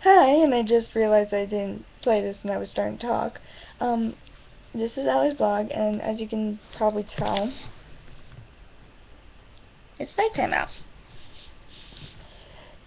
Hi, and I just realized I didn't play this and I was starting to talk. Um, this is Allie's blog, and as you can probably tell, it's nighttime out.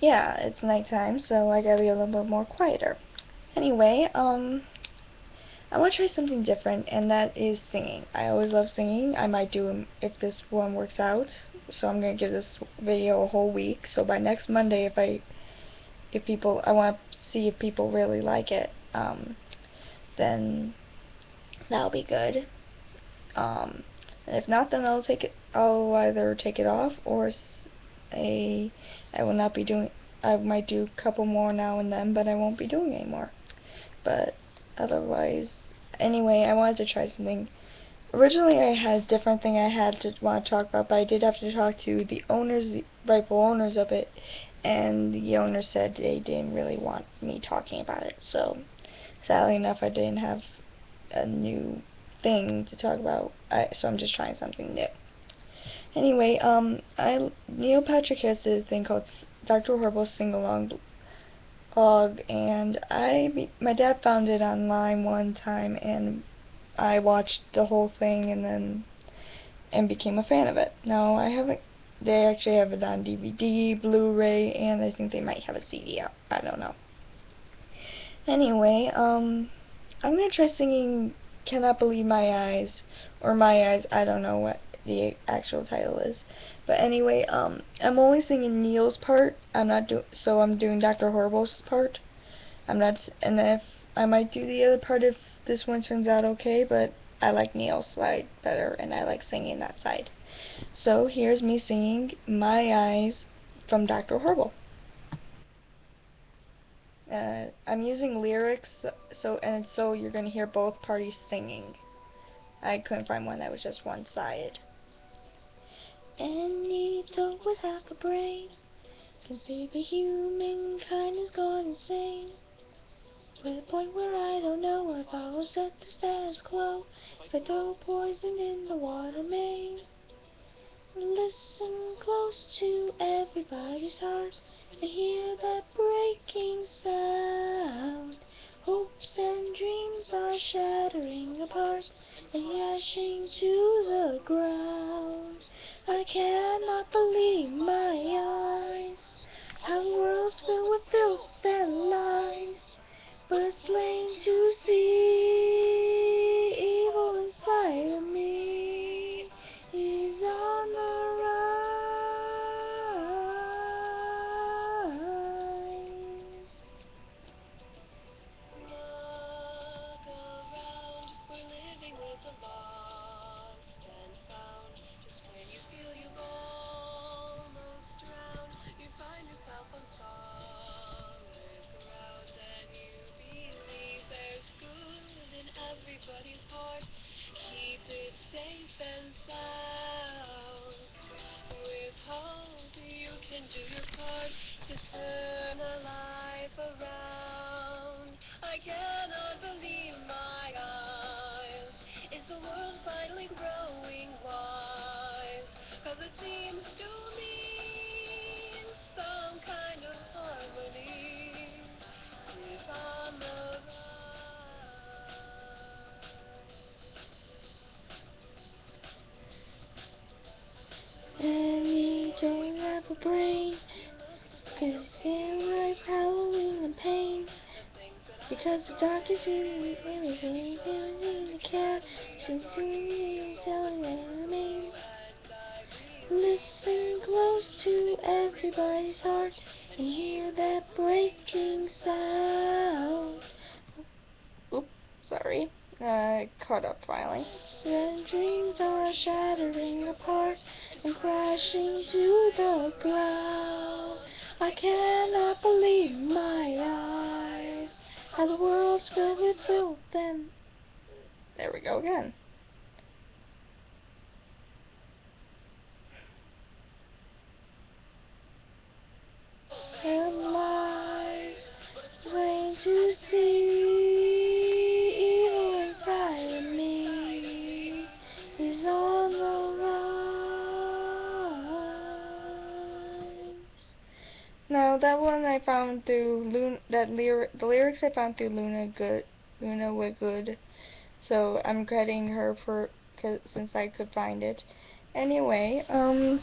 Yeah, it's nighttime, so I gotta be a little bit more quieter. Anyway, I want to try something different, and that is singing. I always love singing. I might do them if this one works out. So I'm gonna give this video a whole week. So by next Monday, I want to see if people really like it. Then that'll be good. Um, and if not, then I'll either take it off or a, I will not be doing, I might do a couple more now and then, but I won't be doing any more. But otherwise, anyway, I wanted to try something. Originally, I had a different thing I had to want to talk about, but I did have to talk to the owners, the rightful owners of it, and the owners said they didn't really want me talking about it. So, sadly enough, I didn't have a new thing to talk about. So I'm just trying something new. Anyway, Neil Patrick has this thing called Dr. Horrible Sing Along blog, and my dad found it online one time, and I watched the whole thing and became a fan of it. Now I haven't. They actually have it on DVD, Blu-ray, and I think they might have a CD out. I don't know. Anyway, I'm gonna try singing "Cannot Believe My Eyes" or "My Eyes." I don't know what the actual title is, but anyway, I'm only singing Neil's part. I'm doing Dr. Horrible's part. I'm not, and if I might do the other part if this one turns out okay, but I like Neil's side better, and I like singing that side. So here's me singing "My Eyes" from Dr. Horrible. I'm using lyrics, so you're gonna hear both parties singing. I couldn't find one that was just one-sided. Any dog with half a brain can see the humankind has gone insane. To the point where I don't know if I'll set the status quo if I throw poison in the water main. Listen close to everybody's heart and hear that breaking sound. Hopes and dreams are shattering apart and crashing to the ground. I cannot believe my eyes. How the world's filled with filth and lies. But it's plain to see evil inside of me is on the rise. Look around, we're living with the lost and found. Just when you feel you've almost drowned, you find yourself on solid ground, and you believe there's good in everybody's heart. Keep it safe and sound. With hope, you can do your part to turn a life around. I cannot believe my eyes. Is the world finally growing wise? 'Cause it seems to me some kind of harmony is on the rise. And don't have a brain, 'cause you can't life howling in pain. Because the doctor's in everything, in the cat, she's telling me. Listen close to everybody's heart and hear that breaking sound. Oops, sorry. Caught up finally. And dreams are shattering apart and crashing to the ground. I cannot believe my eyes. How the world's filled with filth and... There we go again. And lies plain to see evil inside of me is on the rise. Now that one I I found through the lyrics I found through Luna were good. So I'm crediting her since I could find it. Anyway, well,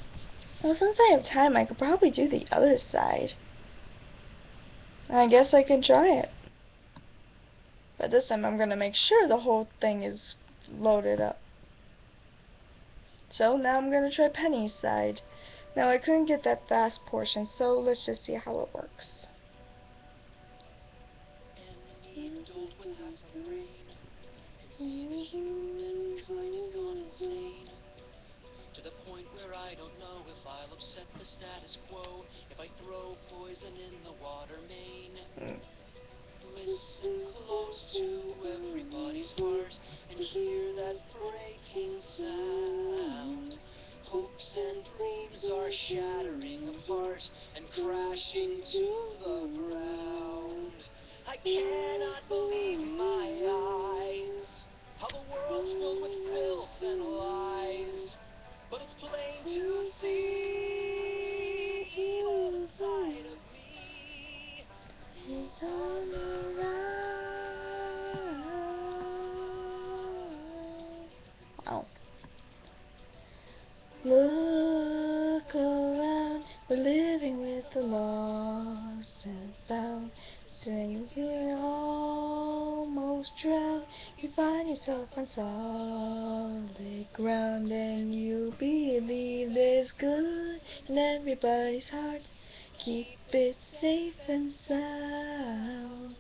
since I have time, I could probably do the other side. I guess I can try it. But this time I'm gonna make sure the whole thing is loaded up. So now I'm gonna try Penny's side. Now I couldn't get that fast portion, so let's just see how it works. To the point where I don't know if I'll upset the status quo if I throw poison in the water main. Listen close to everybody's heart and hear that breaking sound. Hopes and dreams are shattering apart and crashing to the ground. I cannot believe my eyes, how the world's filled with filth and lies. But it's plain to see evil inside of me is on the rise. Wow. Look around, we're living with the lost and found. When you're almost drowned, you find yourself on solid ground, and you believe there's good in everybody's heart. Keep it safe and sound.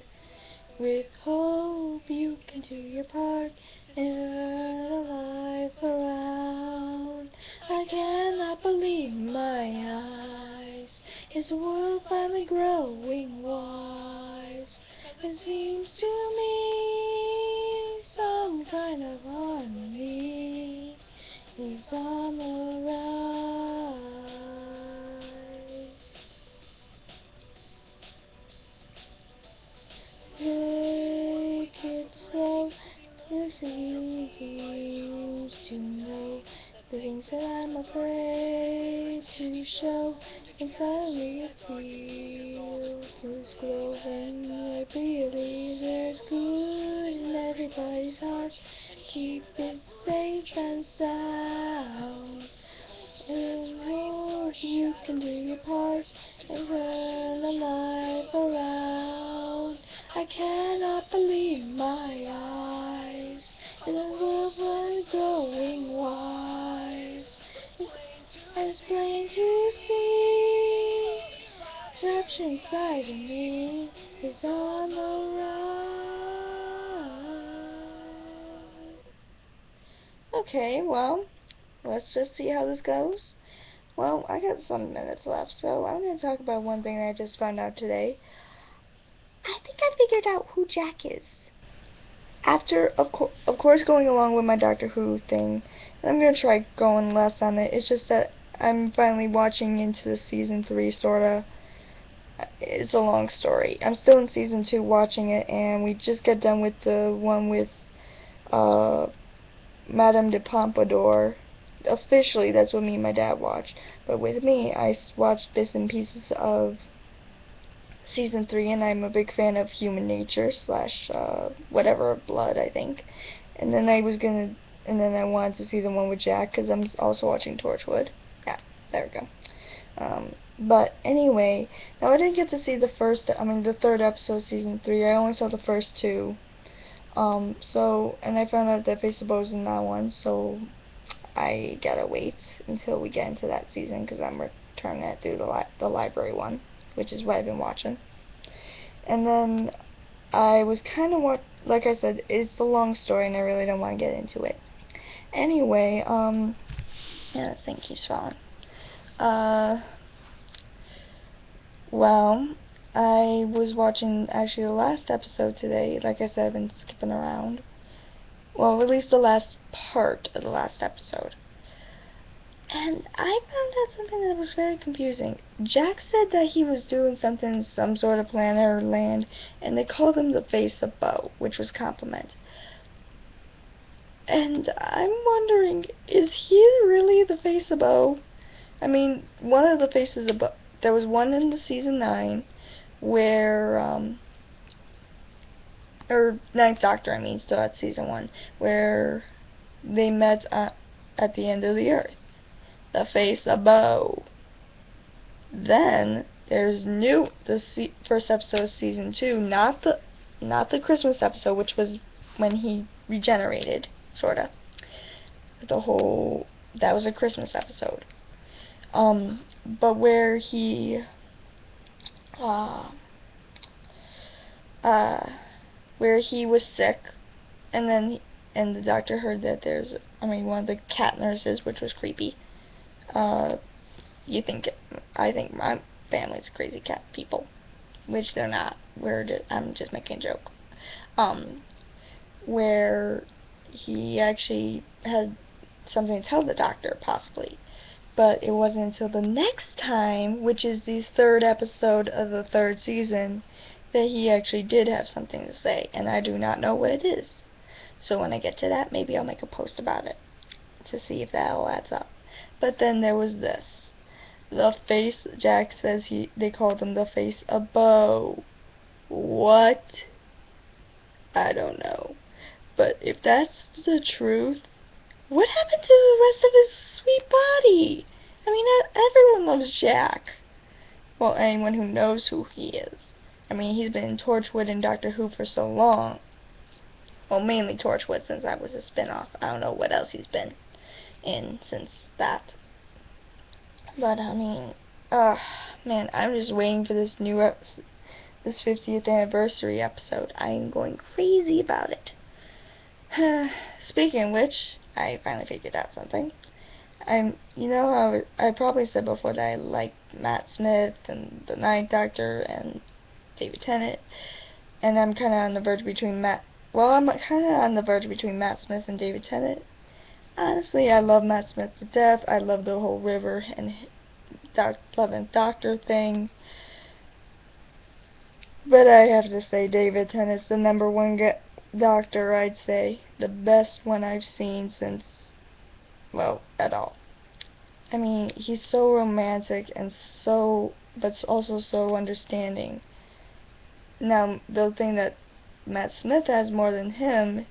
With hope you can do your part and turn a life around. I cannot believe my eyes. Is the world finally growing wise? It seems to me some kind of harmony is on the rise. Take it slow, listen you used to know the things that I'm afraid to show, and suddenly it feels this glow, and I believe there's good in everybody's heart. Keep it safe and sound. And Lord, you can do your part and turn the life around. I cannot believe my eyes, and the world was growing wise. And it's plain to see, rapture inside of me is on the rise. Okay, well, let's just see how this goes. Well, I got some minutes left, so I'm going to talk about one thing that I just found out today. I think I figured out who Jack is. After, of course, going along with my Doctor Who thing, I'm going to try going less on it. It's just that I'm finally watching into the season 3, sorta. It's a long story. I'm still in season 2 watching it, and we just got done with the one with, Madame de Pompadour. Officially, that's what me and my dad watched. But with me, I watched bits and pieces of season 3, and I'm a big fan of Human Nature / whatever Blood, I think. And then I wanted to see the one with Jack because I'm also watching Torchwood. Yeah, there we go. But anyway, now I didn't get to see the third episode of season 3. I only saw the first 2. And I found out that Facebook's in that one, so I gotta wait until we get into that season because I'm returning it through the library one, which is what I've been watching. And then I was kind of like I said, it's a long story and I really don't want to get into it. Anyway, yeah, this thing keeps falling. Well, I was watching actually the last episode today. Like I said, I've been skipping around. Well, at least the last part of the last episode. And I found out something that was very confusing. Jack said that he was doing something in some sort of planet or land, and they called him the Face of Bo, which was compliment. And I'm wondering, is he really the Face of Bo? I mean, one of the faces of Bo. There was one in the season 9, where or Ninth Doctor, I mean, still at season 1, where they met at the end of the earth, the face above. Then there's the first episode of season 2, not the Christmas episode, which was when he regenerated, sorta. That was a Christmas episode. But where he where he was sick, and the doctor heard that one of the cat nurses, which was creepy. I think my family's crazy cat people, which they're not. I'm just making a joke. Where he actually had something to tell the doctor, possibly. But it wasn't until the next time, which is the 3rd episode of the 3rd season, that he actually did have something to say, and I do not know what it is. So when I get to that, maybe I'll make a post about it to see if that all adds up. But then there was this. The face, Jack says they called him the face above. What? I don't know. But if that's the truth, what happened to the rest of his sweet body? I mean, everyone loves Jack. Well, anyone who knows who he is. I mean, he's been in Torchwood and Doctor Who for so long. Well, mainly Torchwood, since that was a spin-off. I don't know what else he's been in since that. But, I mean, man, I'm just waiting for this this 50th anniversary episode. I am going crazy about it. Speaking of which, I finally figured out something. I probably said before that I like Matt Smith and the Ninth Doctor and David Tennant, and I'm kind of on the verge between Matt Smith and David Tennant. Honestly, I love Matt Smith to death. I love the whole River and 11th Doctor thing. But I have to say David Tennant's the number one Doctor, I'd say. The best one I've seen since, well, at all. I mean, he's so romantic but also so understanding. Now, the thing that Matt Smith has more than him,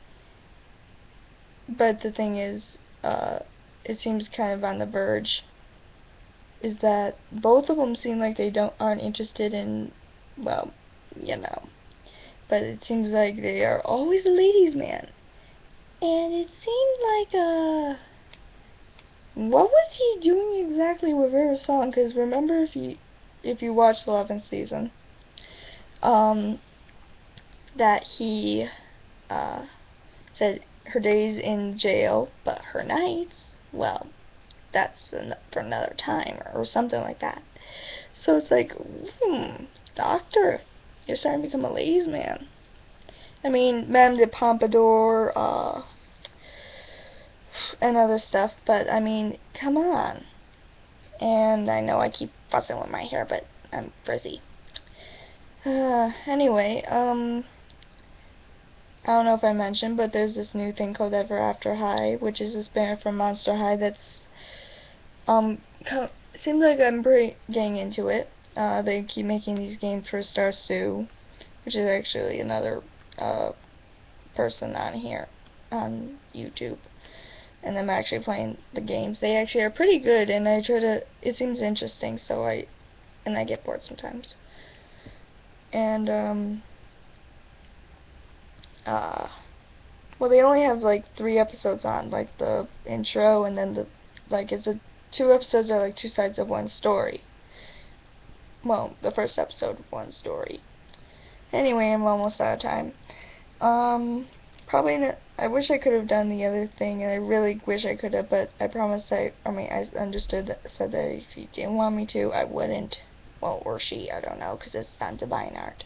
but the thing is, it seems kind of on the verge, is that both of them seem like they aren't interested in, well, but it seems like they are always a ladies' man. And it seemed like, what was he doing exactly with her song? Because remember, if you watched the 11th season, that he, said her days in jail, but her nights, well, that's for another time, or something like that. So it's like, Doctor, you're starting to become a ladies' man. I mean, Madame de Pompadour, and other stuff, but I mean, come on. And I know I keep fussing with my hair, but I'm frizzy. Anyway, I don't know if I mentioned, but there's this new thing called Ever After High, which is a spin-off from Monster High that's, seems like I'm getting into it. They keep making these games for Star Sue, which is actually another, person on here, on YouTube. And I'm actually playing the games. They actually are pretty good, and it seems interesting, and I get bored sometimes. And, well, they only have, 3 episodes on, the intro, and then it's 2 episodes are, 2 sides of one story. Well, the first episode of one story. Anyway, I'm almost out of time. Probably not, I wish I could have done the other thing, and I really wish I could have, but I promised I said that if you didn't want me to, I wouldn't. Well, or she, I don't know, because it's not Divine Art.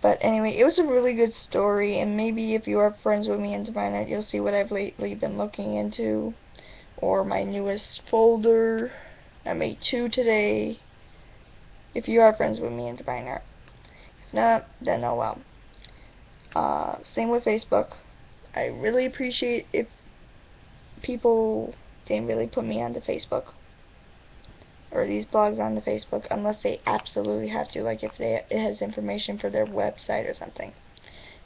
But anyway, it was a really good story, and maybe if you are friends with me in Divine Art, you'll see what I've lately been looking into, or my newest folder. I made 2 today, if you are friends with me in Divine Art. If not, then oh well. Same with Facebook. I really appreciate if people didn't really put me onto Facebook. or these blogs on the Facebook unless they absolutely have to, like if it has information for their website or something.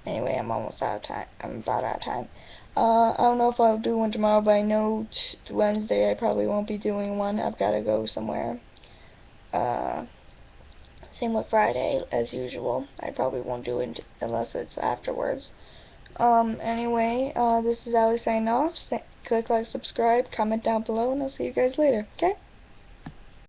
Anyway, I'm almost out of time. I'm about out of time. I don't know if I'll do one tomorrow, but I know Wednesday I probably won't be doing one. I've got to go somewhere. Same with Friday, as usual. I probably won't do it unless it's afterwards. Anyway, this is Alex signing off. Click like, subscribe, comment down below, and I'll see you guys later. Okay?